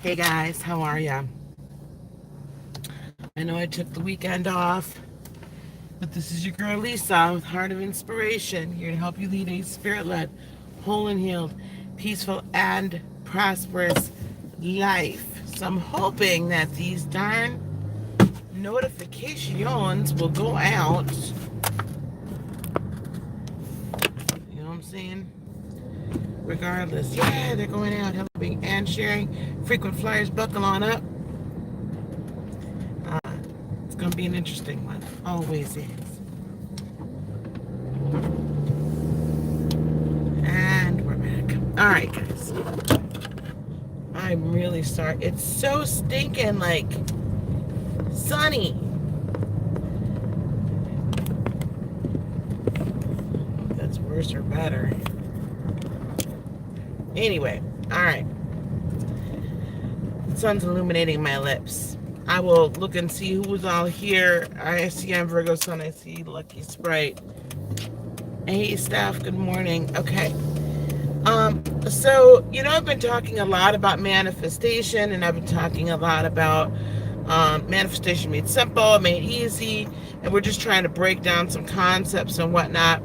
Hey guys, how are ya? I know I took the weekend off, but this is your girl Lisa with Heart of Inspiration, here to help you lead a spirit-led, whole and healed, peaceful, and prosperous life. So I'm hoping that these darn notifications will go out. You know what I'm saying? Regardless. Yeah, they're going out, helping and sharing. Frequent flyers, buckle on up. Uh, it's going to be an interesting one. Always is. And we're back. All right, guys. I'm really sorry. It's so stinking, like, sunny. If that's worse or better. Anyway, all right. The sun's illuminating my lips. I will look and see who was all here. I see I'm Virgo Sun. I see Lucky Sprite. Hey, Steph. Good morning. Okay. So, I've been talking a lot about manifestation, and I've been talking a lot about manifestation made simple, made easy, and we're just trying to break down some concepts and whatnot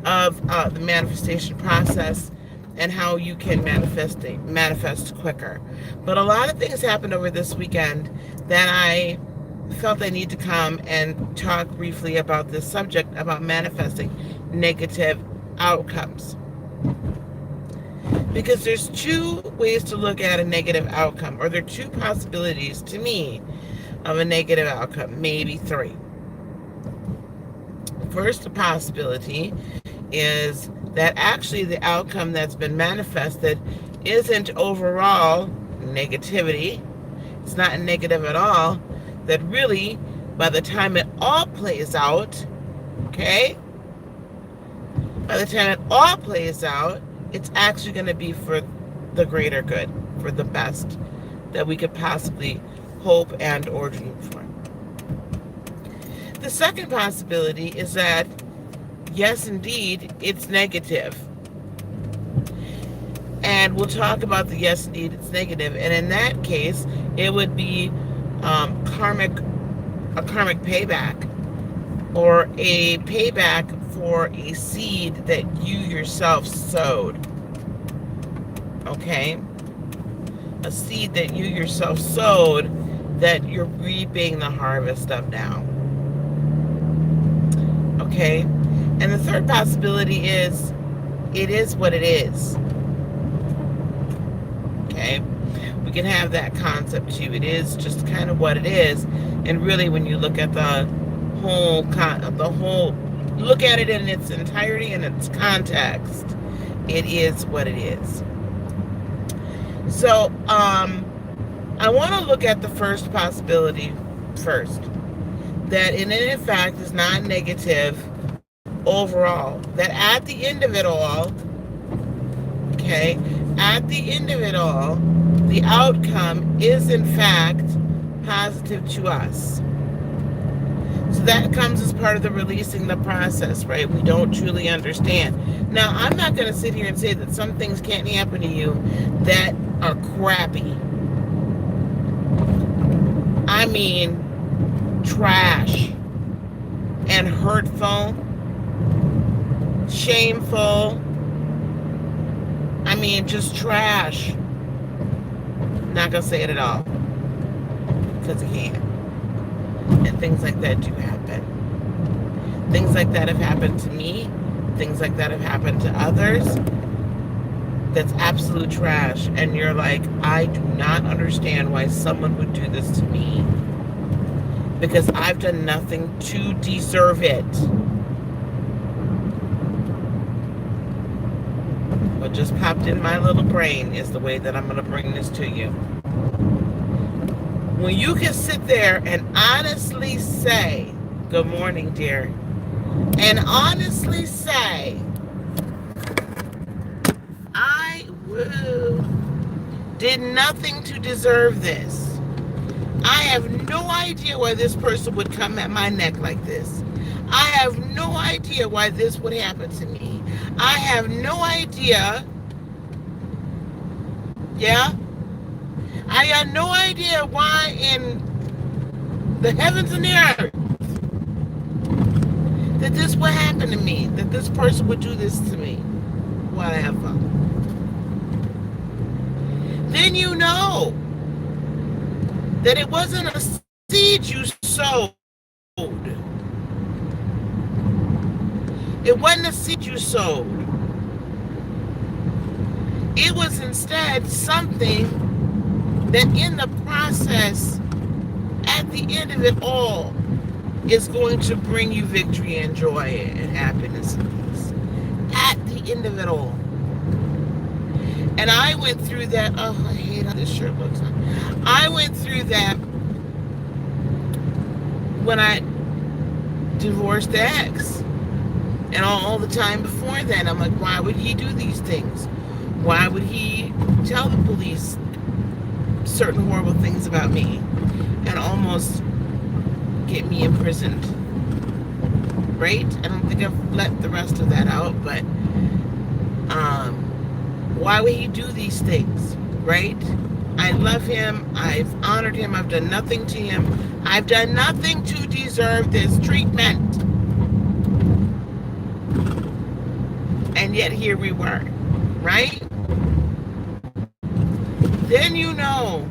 of the manifestation process and how you can manifest quicker. But a lot of things happened over this weekend that I felt I need to come and talk briefly about this subject about manifesting negative outcomes. Because there's two ways to look at a negative outcome, or there are two possibilities to me of a negative outcome, maybe three. First possibility is that actually the outcome that's been manifested isn't overall negativity. It's not negative at all. That really, by the time it all plays out, okay? By the time it all plays out, it's actually going to be for the greater good, for the best that we could possibly hope and or dream for. The second possibility is that, yes, indeed, it's negative. And we'll talk about the yes, indeed, it's negative. And in that case, it would be a karmic payback, or a payback for a seed that you yourself sowed. Okay? A seed that you yourself sowed that you're reaping the harvest of now. Okay? And the third possibility is, it is what it is. Okay? We can have that concept too. It is just kind of what it is. And really, when you look at the whole, look at it in its entirety and its context, it is what it is. So, I want to look at the first possibility first. That in fact is not negative overall. That at the end of it all, okay, at the end of it all, the outcome is in fact positive to us. So that comes as part of the releasing the process, right? We don't truly understand. Now, I'm not going to sit here and say that some things can't happen to you that are crappy. I mean, trash and hurtful, shameful. I mean, just trash. Not going to say it at all, because I can't. And things like that do happen. Things like that have happened to me. Things like that have happened to others. That's absolute trash. And you're like, I do not understand why someone would do this to me. Because I've done nothing to deserve it. What just popped in my little brain is the way that I'm going to bring this to you. When you can sit there and honestly say, good morning, dear, and honestly say, I did nothing to deserve this. I have no idea why this person would come at my neck like this. I have no idea why this would happen to me. I have no idea. Yeah? I had no idea why in the heavens and the earth that this would happen to me, that this person would do this to me. Whatever. Then you know that it wasn't a seed you sowed. It wasn't a seed you sowed. It was instead something that in the process, at the end of it all, is going to bring you victory and joy and happiness and peace. At the end of it all. And I went through that. Oh, I hate how this shirt looks. I went through that when I divorced the ex. And all the time before that, I'm like, why would he do these things? Why would he tell the police certain horrible things about me and almost get me imprisoned? Right? I don't think I've let the rest of that out, but why would he do these things? Right? I love him. I've honored him. I've done nothing to him. I've done nothing to deserve this treatment. And yet here we were, right? Then you know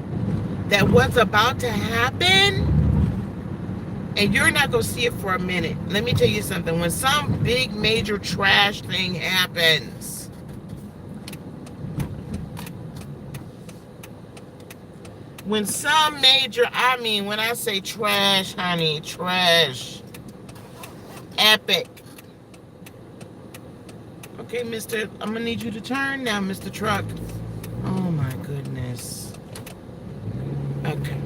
that what's about to happen, and you're not going to see it for a minute. Let me tell you something. When some big major trash thing happens, when some major, I mean, when I say trash, honey, trash, epic. Okay, mister, I'm going to need you to turn now, Mr. Truck. Oh, my goodness. Okay.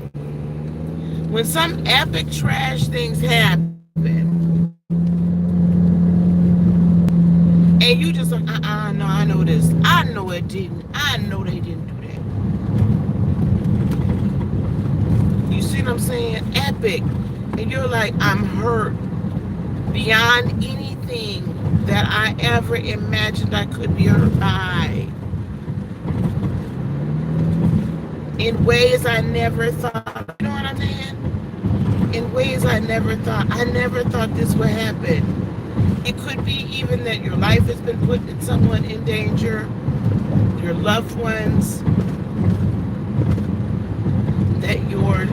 When some epic trash things happen, and you just like, no, I know this. I know it didn't. I know they didn't do that. You see what I'm saying? Epic. And you're like, I'm hurt beyond anything that I ever imagined I could be hurt by. In ways I never thought. You know what I mean? In ways I never thought. I never thought this would happen. It could be even that your life has been put in someone in danger, your loved ones, that your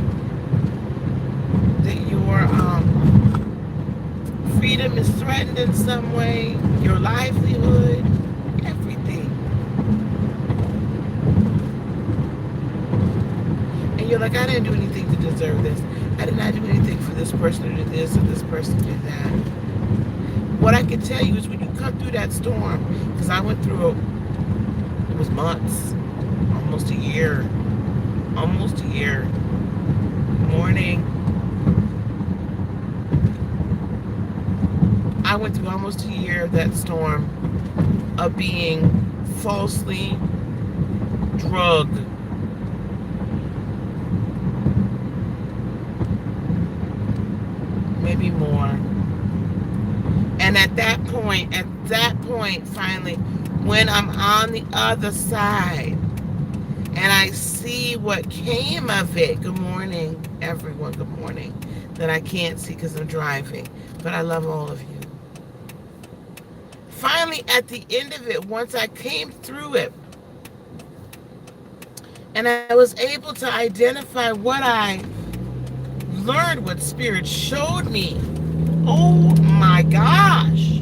freedom is threatened in some way, your livelihood, everything. And you're like, I didn't do anything to deserve this. I did not do anything for this person to do this or this person to do that. What I can tell you is when you come through that storm, because I went through it was months, almost a year. Morning. I went through almost a year of that storm of being falsely drugged. Maybe more. And at that point, finally, when I'm on the other side and I see what came of it, good morning, everyone, good morning, that I can't see because I'm driving, but I love all of you. Finally, at the end of it, once I came through it, and I was able to identify what I learned, what Spirit showed me, oh my gosh,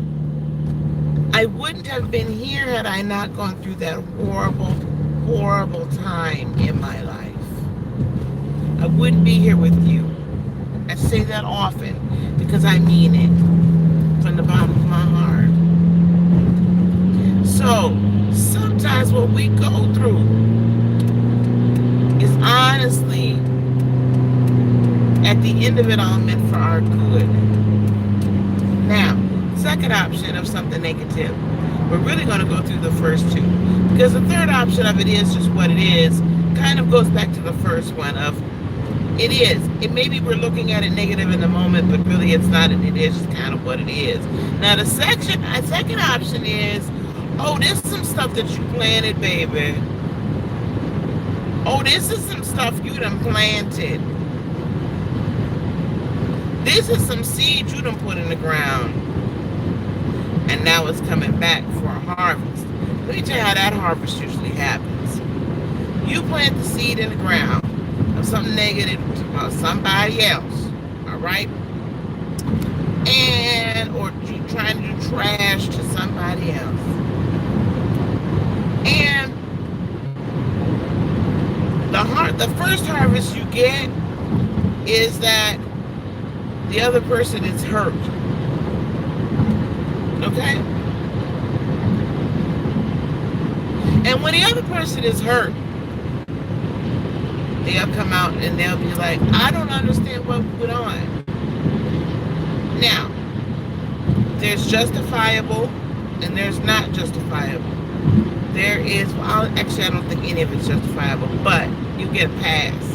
I wouldn't have been here had I not gone through that horrible time in my life. I wouldn't be here with you. I say that often because I mean it from the bottom of my heart. So sometimes what we go through is honestly, at the end of it all, meant for our good. Now, second option of something negative, we're really going to go through the first two, because the third option of it is just what it is, kind of goes back to the first one of it is. It maybe we're looking at it negative in the moment, but really it's not, and it is just kind of what it is. Now the second option is, oh, there's some stuff that you planted, baby. Oh, this is some stuff you done planted. This is some seed you done put in the ground. And now it's coming back for a harvest. Let me tell you how that harvest usually happens. You plant the seed in the ground of something negative about somebody else, all right? And, or you trying to do trash to somebody else. And the first harvest you get is that the other person is hurt. Okay? And when the other person is hurt, they'll come out and they'll be like, I don't understand what went on. Now, there's justifiable and there's not justifiable. There is, well, actually, I don't think any of it's justifiable, but you get a pass.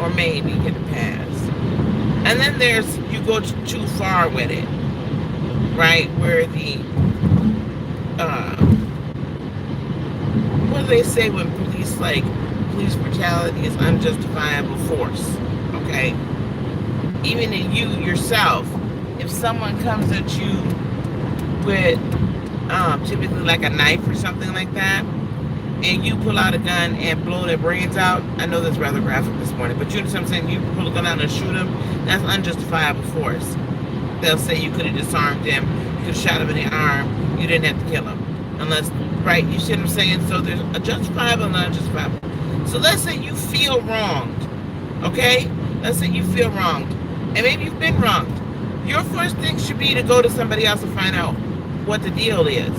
Or maybe you get a pass. And then there's, you go too far with it, right? Where the, what do they say when police brutality is unjustifiable force, okay? Even in you yourself, if someone comes at you with typically like a knife or something like that, and you pull out a gun and blow their brains out, I know that's rather graphic this morning, but you know what I'm saying? You pull a gun out and shoot them, that's unjustifiable force. They'll say you could have disarmed them, you could have shot him in the arm, you didn't have to kill him. Unless, right, you see what I'm saying? So there's a justifiable and unjustifiable. So let's say you feel wronged, okay? Let's say you feel wronged, and maybe you've been wronged. Your first thing should be to go to somebody else and find out what the deal is.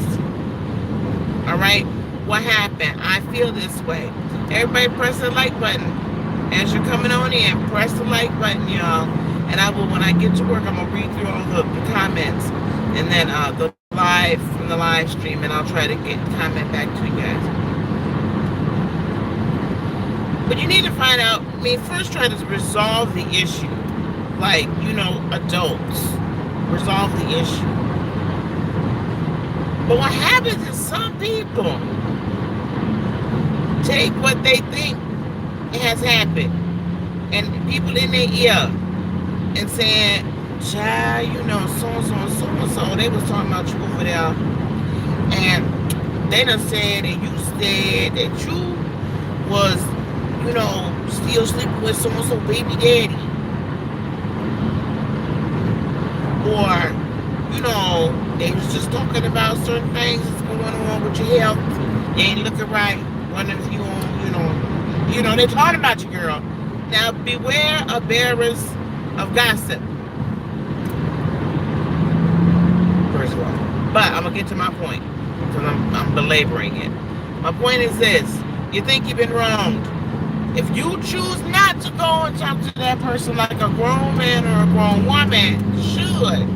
All right? What happened? I feel this way. Everybody press the like button. As you're coming on in, press the like button, y'all. And I will, when I get to work, I'm going to read through all the comments. And then the live, from the live stream, and I'll try to get comment back to you guys. But you need to find out, I mean, first try to resolve the issue. Like, you know, adults. Resolve the issue. But what happens is some people take what they think has happened and people in their ear and saying, child, you know, so-and-so and so-and-so, they was talking about you over there, and they done said that you said that you was, you know, still sleeping with so-and-so baby daddy. Or, you know, they was just talking about certain things that's going on with your health. You ain't looking right. Wondering if you on, you know, they're talking about you, girl. Now, beware of bearers of gossip. First of all. But I'm going to get to my point, because I'm belaboring it. My point is this. You think you've been wronged. If you choose not to go and talk to that person like a grown man or a grown woman should,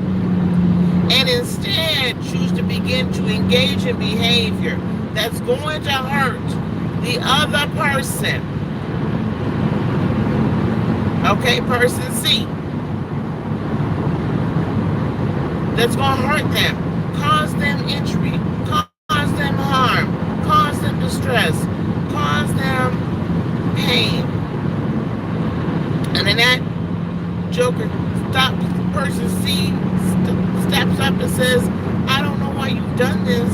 and instead choose to begin to engage in behavior that's going to hurt the other person, okay, person C, that's going to hurt them, cause them injury, cause them harm, cause them distress, cause them pain. And then that joker stops, person C steps up and says, I don't know why you've done this.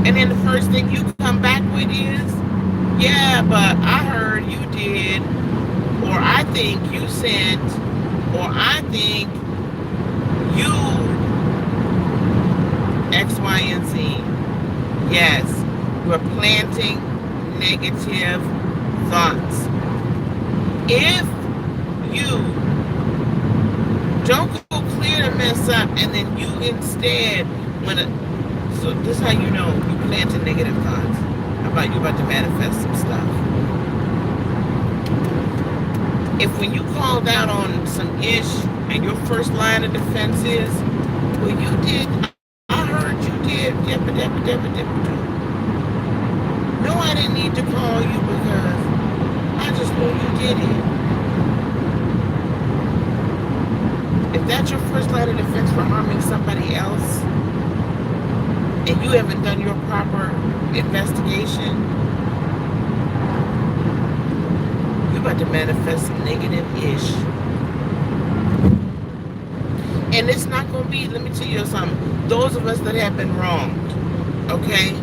And then the first thing you come back with is, yeah, but I heard you did, or I think you sent, or I think you X, Y, and Z. Yes, we're planting negative thoughts. If you don't go clear the mess up, and then you instead, so this is how you know you planted negative thoughts. How about you about to manifest some stuff? If when you called out on some ish, and your first line of defense is, well, you did, I heard you did, no, I didn't need to call you because I just know you did it. If that's your first line of defense for harming somebody else, and you haven't done your proper investigation, you're about to manifest some negative-ish. And it's not going to be, let me tell you something, those of us that have been wronged, okay?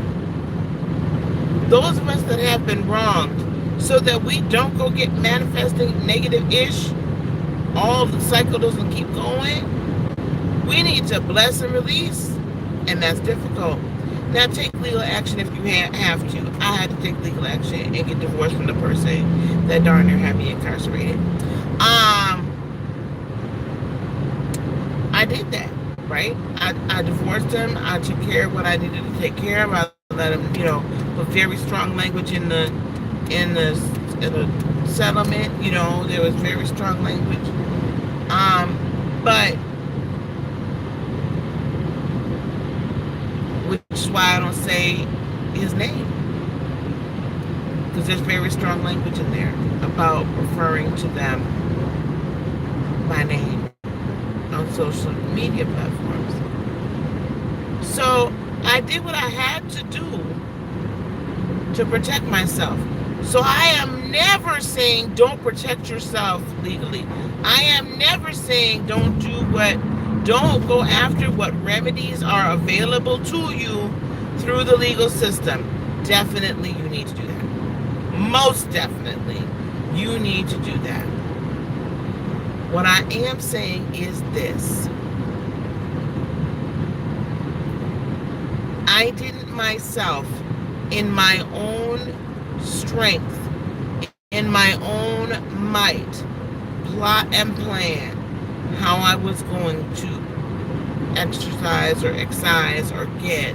Those of us that have been wronged, so that we don't go get manifesting negative-ish, all the cycle doesn't keep going, we need to bless and release, and that's difficult. Now take legal action if you have to. I had to take legal action and get divorced from the person that darn near had me incarcerated. I did that, right? I divorced him. I took care of what I needed to take care of. I let him, put very strong language in the settlement. There was very strong language. But which is why I don't say his name, because there's very strong language in there about referring to them by name on social media platforms. So I did what I had to do to protect myself. So I am never saying don't protect yourself legally. I am never saying don't go after what remedies are available to you through the legal system. Definitely you need to do that. Most definitely you need to do that. What I am saying is this. I didn't myself, in my own strength, in my own might, plot and plan how I was going to exercise or excise or get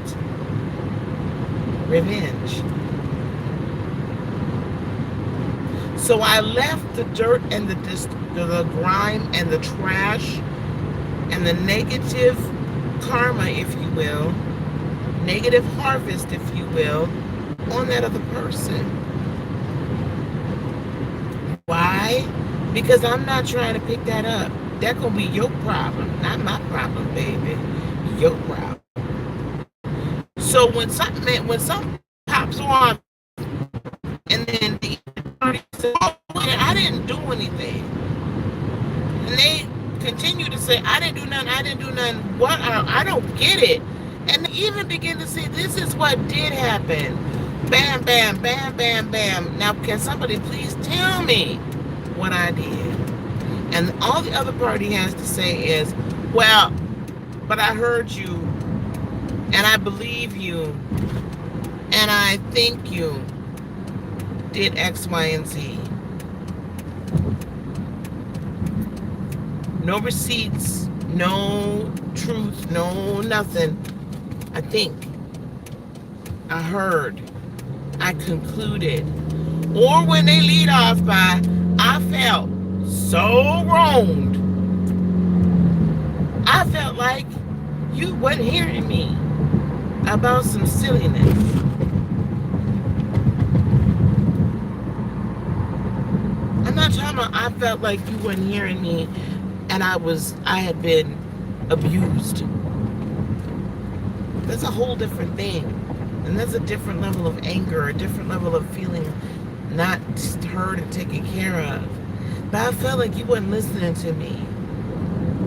revenge. So I left the dirt and the grime and the trash and the negative karma, if you will, negative harvest, if you will, on that other person. Why? Because I'm not trying to pick that up. That's going to be your problem, not my problem, baby. Your problem. So when something pops on, and then the party says, oh, I didn't do anything. And they continue to say, I didn't do nothing. What? I don't get it. And they even begin to say, this is what did happen. Bam, bam, bam, bam, bam. Now, can somebody please tell me what I did? And all the other party has to say is, well, but I heard you, and I believe you, and I think you did X, Y, and Z. No receipts, no truth, no nothing. I think, I heard, I concluded. Or when they lead off by, I felt so wronged. I felt like you wasn't hearing me about some silliness. I'm not talking about I felt like you weren't hearing me and I had been abused. That's a whole different thing. And that's a different level of anger, a different level of feeling not heard and taken care of. But I felt like you weren't listening to me.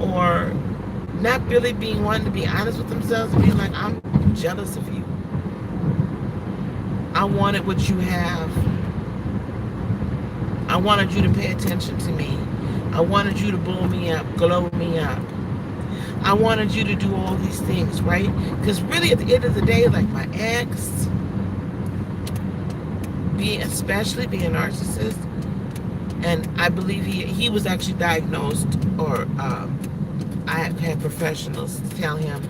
Or not really wanting to be honest with themselves and being like, I'm jealous of you. I wanted what you have. I wanted you to pay attention to me. I wanted you to blow me up, glow me up. I wanted you to do all these things, right? Because really at the end of the day, like my ex, especially being a narcissist, and I believe he was actually diagnosed, or I had professionals tell him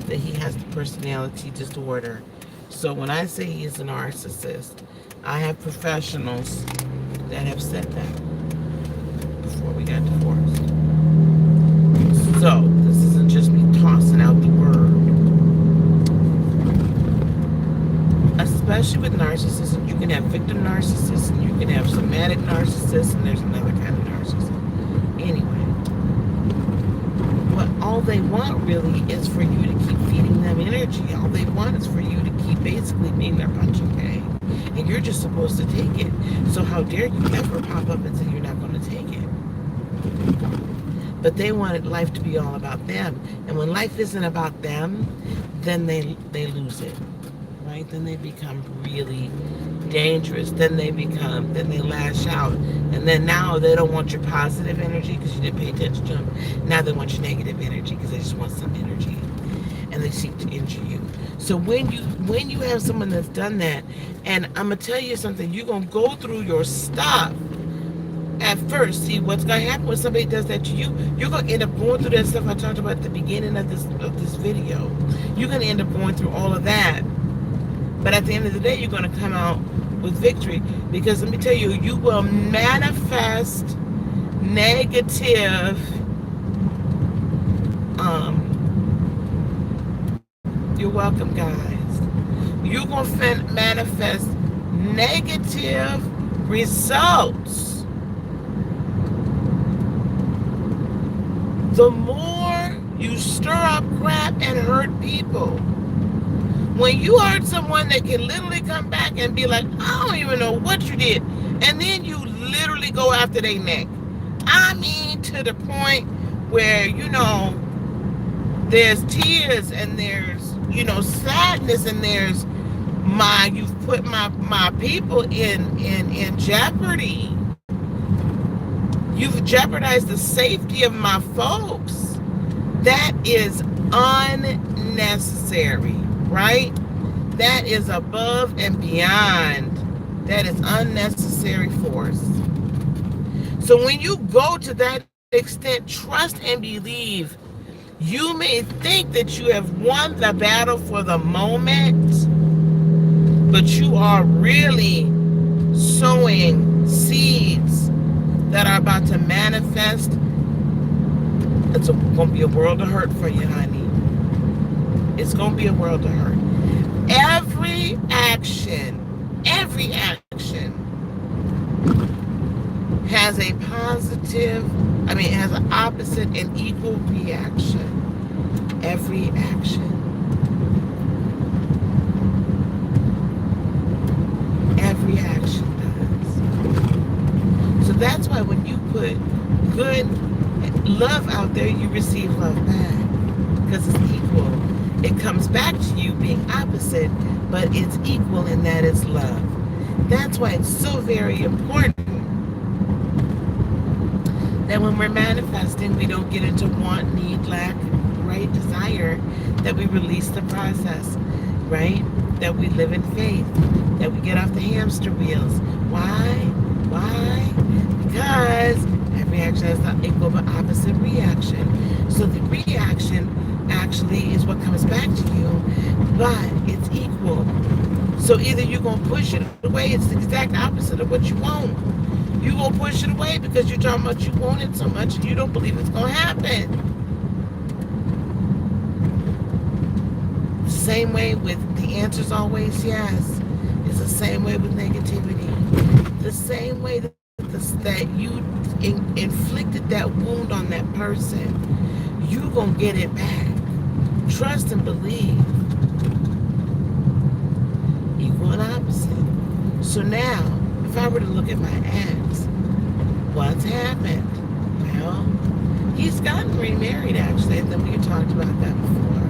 that he has the personality disorder. So when I say he's a narcissist, I have professionals that have said that before we got divorced. So this isn't just me tossing out the word. Especially with narcissism, you can have victim narcissists, and you can have somatic narcissists, and there's another kind of narcissist. Anyway, all they want really is for you to keep feeding them energy. All they want is for you to keep basically being their punching bag. And you're just supposed to take it. So how dare you ever pop up and say you're not going to take it? But they wanted life to be all about them. And when life isn't about them, then they lose it. Right? Then they become really dangerous. Then they lash out. And then now they don't want your positive energy because you didn't pay attention to them. Now they want your negative energy because they just want some energy. And they seek to injure you. So when you have someone that's done that, and I'm going to tell you something, you're going to go through your stuff at first. See, what's going to happen when somebody does that to you, you're going to end up going through that stuff I talked about at the beginning of this video. You're going to end up going through all of that. But at the end of the day, you're going to come out with victory. Because let me tell you, you will manifest negative you're welcome, guys. You're going to manifest negative results. The more you stir up crap and hurt people. When you hurt someone that can literally come back and be like, I don't even know what you did. And then you literally go after their neck. I mean, to the point where, there's tears and there's, sadness and there's you've put my people in jeopardy. You've jeopardized the safety of my folks. That is unnecessary, right? That is above and beyond. That is unnecessary force. So when you go to that extent, trust and believe. You may think that you have won the battle for the moment, but you are really sowing seeds that are about to manifest. It's going to be a world of hurt for you, honey. It's going to be a world of hurt. Every action has a positive, has an opposite and equal reaction. Every action. Every action does. So that's why when you put good love out there, you receive love back. Because it's equal. It comes back to you being opposite, but it's equal in that it's love. That's why it's so very important that when we're manifesting, we don't get into want, need, lack, right, desire, that we release the process, right? That we live in faith, that we get off the hamster wheels. Why? Because every action has the equal but opposite reaction. So the reaction actually is what comes back to you, but it's equal. So either you're going to push it away, it's the exact opposite of what you want. You're going to push it away because you're talking about you want it so much and you don't believe it's going to happen. Same way with the answer's always yes. It's the same way with negativity. The same way that you inflicted that wound on that person, you're going to get it back. Trust and believe. Equal and opposite. So now, if I were to look at my ex, what's happened? Well, he's gotten remarried actually. I think we talked about that before.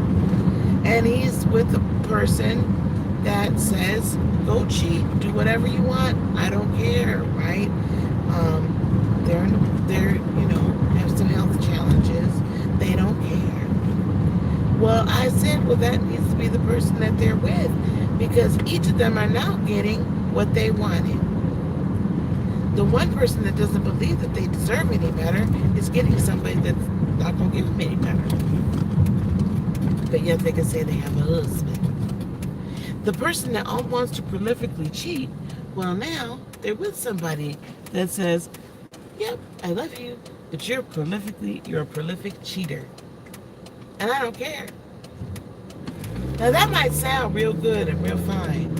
And he's with a person that says, go cheat, do whatever you want. I don't care, right? They're have some health challenges. They don't care. Well, I said, well, that needs to be the person that they're with, because each of them are now getting what they wanted. The one person that doesn't believe that they deserve any better is getting somebody that's not going to give them any better. But yet they can say they have a husband. The person that wants to prolifically cheat, well, now they're with somebody that says, yep, I love you, but you're a prolific cheater. And I don't care. Now that might sound real good and real fine.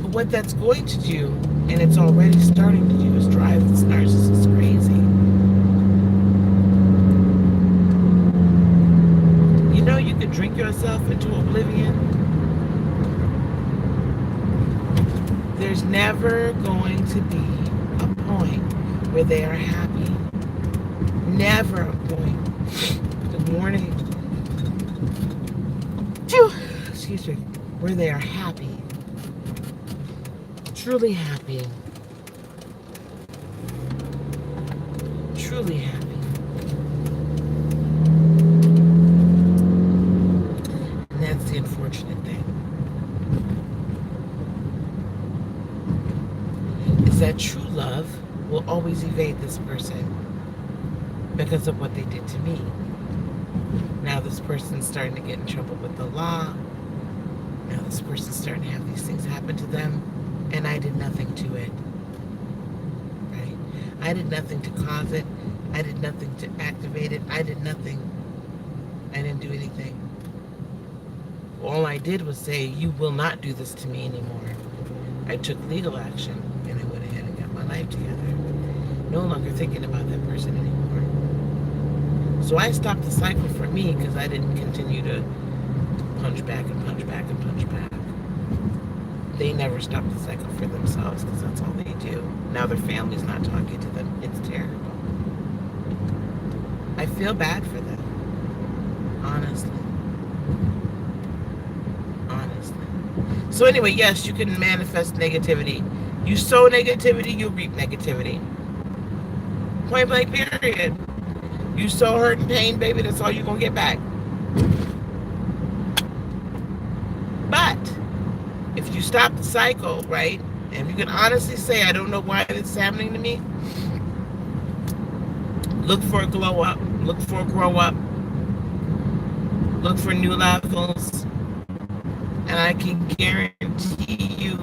But what that's going to do, and it's already starting to do, is drive this narcissist crazy. drink yourself into oblivion, there's never going to be a point where they are happy. Never a point. Good morning. Excuse me. Where they are happy. Truly happy. Truly happy. And that's the unfortunate thing. Is that true love will always evade this person because of what they did to me. Now this person's starting to get in trouble with the law. Now this person's starting to have these things happen to them, and I did nothing to it. Right? I did nothing to cause it. I did nothing to activate it. I did nothing. I didn't do anything. All I did was say, you will not do this to me anymore. I took legal action, and I went ahead and got my life together. No longer thinking about that person anymore. So I stopped the cycle for me because I didn't continue to punch back and punch back and punch back. They never stopped the cycle for themselves because that's all they do. Now their family's not talking to them. It's terrible. I feel bad for them. Honestly. So anyway, yes, you can manifest negativity. You sow negativity, you reap negativity. Point blank period. You sow hurt and pain, baby, that's all you're going to get back. But if you stop the cycle, right, and you can honestly say, I don't know why this is happening to me, look for a glow up, look for a grow up, look for new levels, and I can guarantee you,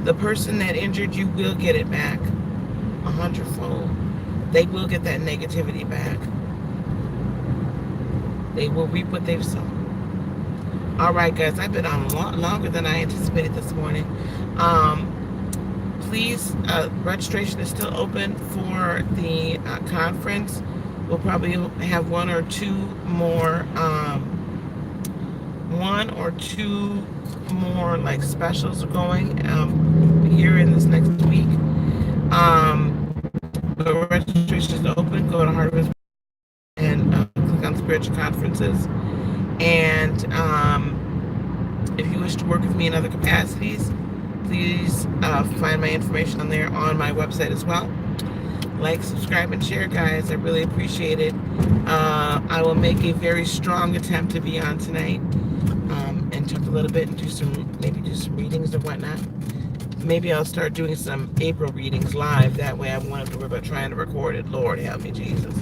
the person that injured you will get it back 100-fold. They will get that negativity back. They will reap what they've sown. All right, guys, I've been on a lot longer than I anticipated this morning. Please, registration is still open for the conference. We'll probably have one or two more like specials going here in this next week. But registration is open. Go to Harvest and click on spiritual conferences. And if you wish to work with me in other capacities, please find my information on there on my website as well. Like, subscribe, and share, guys. I really appreciate it. I will make a very strong attempt to be on tonight and talk a little bit and maybe do some readings or whatnot. Maybe I'll start doing some April readings live. That way I won't have to worry about trying to record it. Lord help me, Jesus.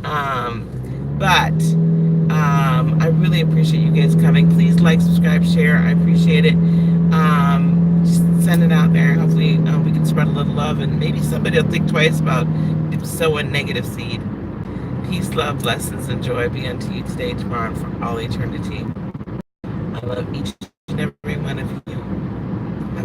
But I really appreciate you guys coming. Please like, subscribe, share. I appreciate it. Just send it out there. Hopefully we can spread a little love, and maybe somebody will think twice about sowing negative seed. Peace, love, blessings, and joy be unto you today, tomorrow, and for all eternity. I love each